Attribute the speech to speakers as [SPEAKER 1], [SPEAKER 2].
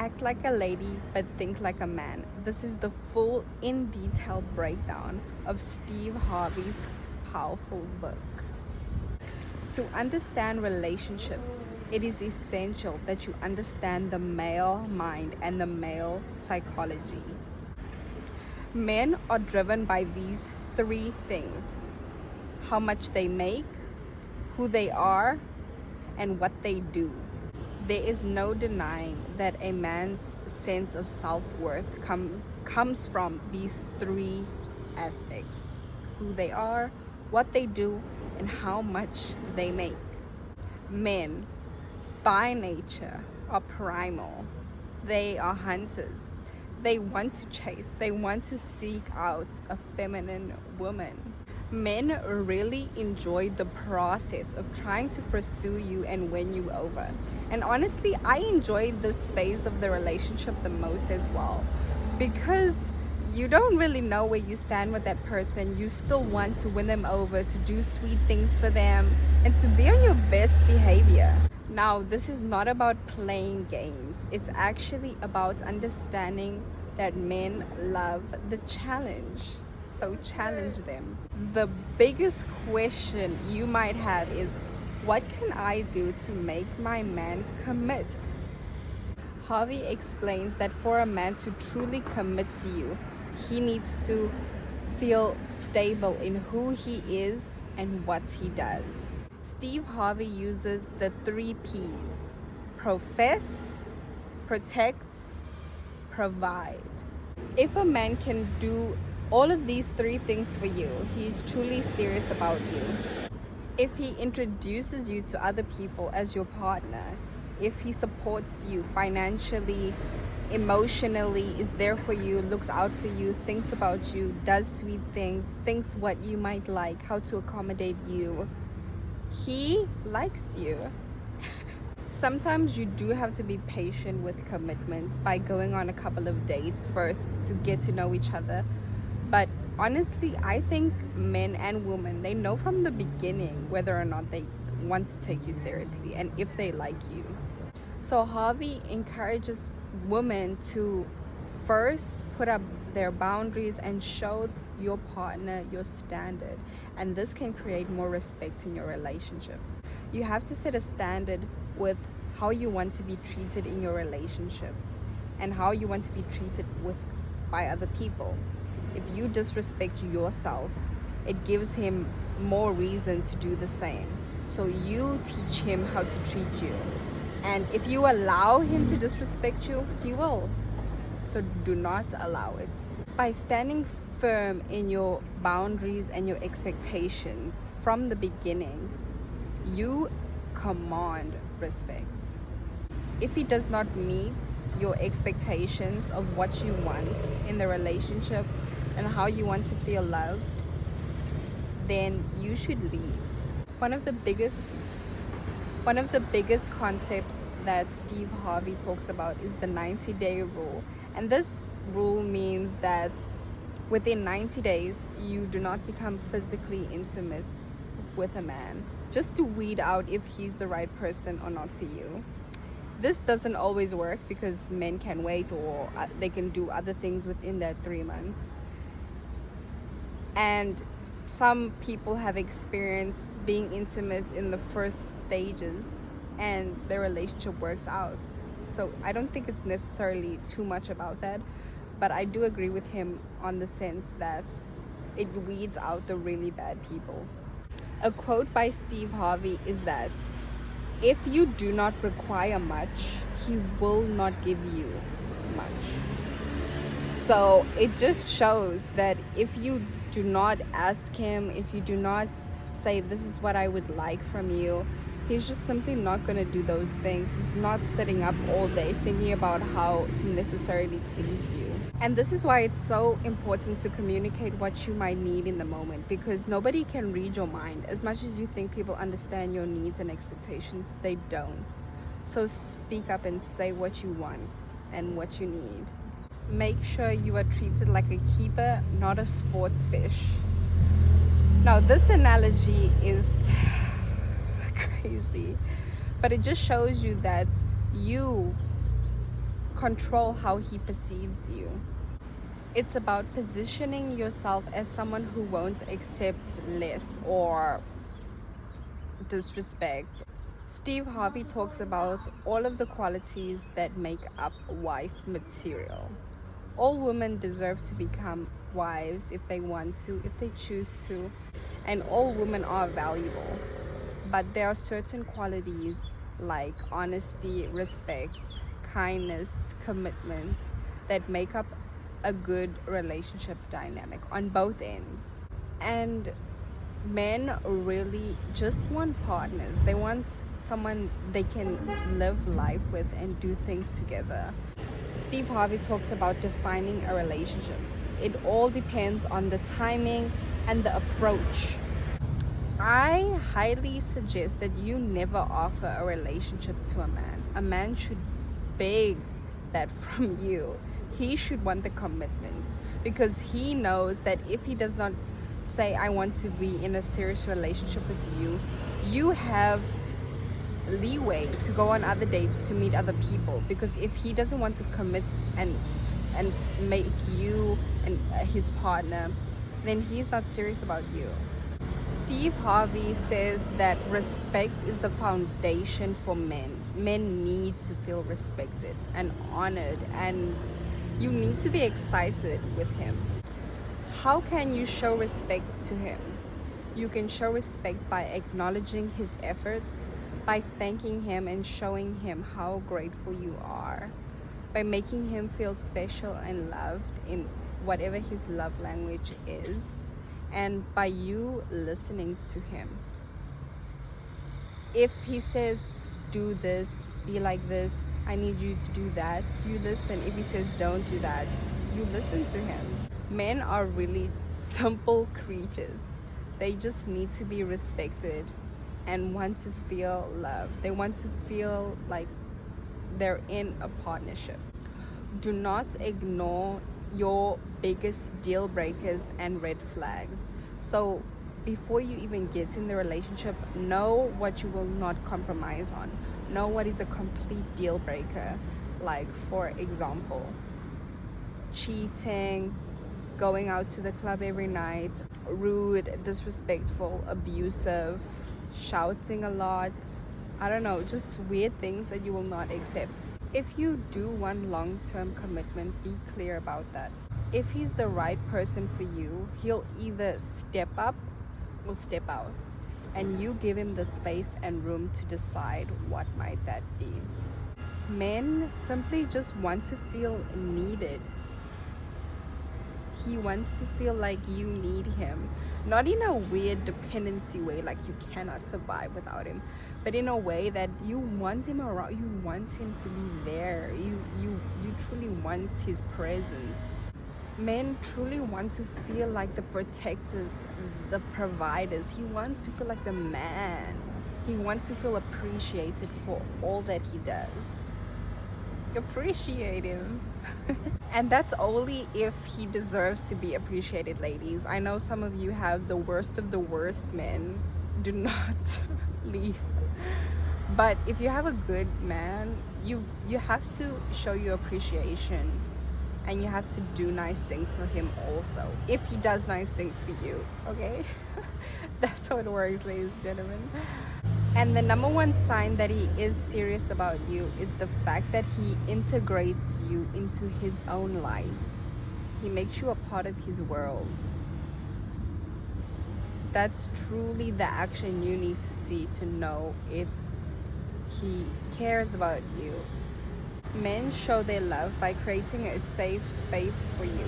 [SPEAKER 1] Act like a lady but think like a man. This is the full in detail breakdown of Steve Harvey's powerful book. To understand relationships, it is essential that you understand the male mind and the male psychology. Men are driven by these three things: how much they make, who they are, and what they do. There is no denying that a man's sense of self-worth comes from these three aspects: who they are, what they do, and how much they make. Men, by nature, are primal. They are hunters. They want to chase. They want to seek out a feminine woman. Men really enjoy the process of trying to pursue you and win you over. And honestly, I enjoy this phase of the relationship the most as well, because you don't really know where you stand with that person. You still want to win them over, to do sweet things for them, and to be on your best behavior. Now, this is not about playing games. It's actually about understanding that men love the challenge. So challenge them. The biggest question you might have is, what can I do to make my man commit? Harvey explains that for a man to truly commit to you, he needs to feel stable in who he is and what he does. Steve Harvey uses the 3 P's: profess, protect, provide. If a man can do all of these 3 things for you, he's truly serious about you. If he introduces you to other people as your partner, if he supports you financially, emotionally, is there for you, looks out for you, thinks about you, does sweet things, thinks what you might like, how to accommodate you, he likes you. Sometimes you do have to be patient with commitment by going on a couple of dates first to get to know each other. But honestly, I think men and women, they know from the beginning whether or not they want to take you seriously and if they like you. So Harvey encourages women to first put up their boundaries and show your partner your standard, and this can create more respect in your relationship. You have to set a standard with how you want to be treated in your relationship and how you want to be treated by other people. If you disrespect yourself, it gives him more reason to do the same. So you teach him how to treat you. And if you allow him to disrespect you, he will. So do not allow it. By standing firm in your boundaries and your expectations from the beginning, you command respect. If he does not meet your expectations of what you want in the relationship and how you want to feel loved, then you should leave. One of the biggest concepts that Steve Harvey talks about is the 90-day rule. And this rule means that within 90 days, you do not become physically intimate with a man, just to weed out if he's the right person or not for you. This doesn't always work because men can wait, or they can do other things within that 3 months. And some people have experienced being intimate in the first stages and their relationship works out. So I don't think it's necessarily too much about that, but I do agree with him on the sense that it weeds out the really bad people. A quote by Steve Harvey is that if you do not require much, he will not give you much. So it just shows that if you do not ask him, if you do not say, this is what I would like from you, he's just simply not going to do those things. He's not sitting up all day thinking about how to necessarily please you. And this is why it's so important to communicate what you might need in the moment, because nobody can read your mind. As much as you think people understand your needs and expectations, they don't. So speak up and say what you want and what you need. Make sure you are treated like a keeper, not a sports fish. Now, this analogy is crazy, but it just shows you that you control how he perceives you. It's about positioning yourself as someone who won't accept less or disrespect. Steve Harvey talks about all of the qualities that make up wife material. All women deserve to become wives if they want to, if they choose to, and all women are valuable. But there are certain qualities like honesty, respect, kindness, commitment that make up a good relationship dynamic on both ends. And men really just want partners. They want someone they can live life with and do things together. Steve Harvey talks about defining a relationship. It all depends on the timing and the approach. I highly suggest that you never offer a relationship to a man. A man should beg that from you. He should want the commitment, because he knows that if he does not say, I want to be in a serious relationship with you, you have leeway to go on other dates, to meet other people. Because if he doesn't want to commit and make you and his partner, then he's not serious about you. Steve Harvey says that respect is the foundation for men. Men need to feel respected and honored, and you need to be excited with him. How can you show respect to him? You can show respect by acknowledging his efforts, by thanking him and showing him how grateful you are, by making him feel special and loved in whatever his love language is, and by you listening to him. If he says, do this, be like this, I need you to do that, you listen. If he says, don't do that, you listen to him. Men are really simple creatures. They just need to be respected and want to feel love. They want to feel like they're in a partnership. Do not ignore your biggest deal breakers and red flags. So before you even get in the relationship, know what you will not compromise on. Know what is a complete deal breaker. Like, for example, cheating, going out to the club every night, rude, disrespectful, abusive, shouting a lot, I don't know, just weird things that you will not accept. If you do want long-term commitment, be clear about that. If he's the right person for you, he'll either step up or step out, and you give him the space and room to decide what might that be. Men simply just want to feel needed. He wants to feel like you need him, not in a weird dependency way, like you cannot survive without him, but in a way that you want him around. You want him to be there. You truly want his presence. Men truly want to feel like the protectors, the providers. He wants to feel like the man. He wants to feel appreciated for all that he does. Appreciate him. And that's only if he deserves to be appreciated, ladies. I know some of you have the worst of the worst men. Do not leave. But if you have a good man, you have to show your appreciation, and you have to do nice things for him also, if he does nice things for you. Okay? That's how it works, ladies and gentlemen. And the number one sign that he is serious about you is the fact that he integrates you into his own life. He makes you a part of his world. That's truly the action you need to see to know if he cares about you. Men show their love by creating a safe space for you.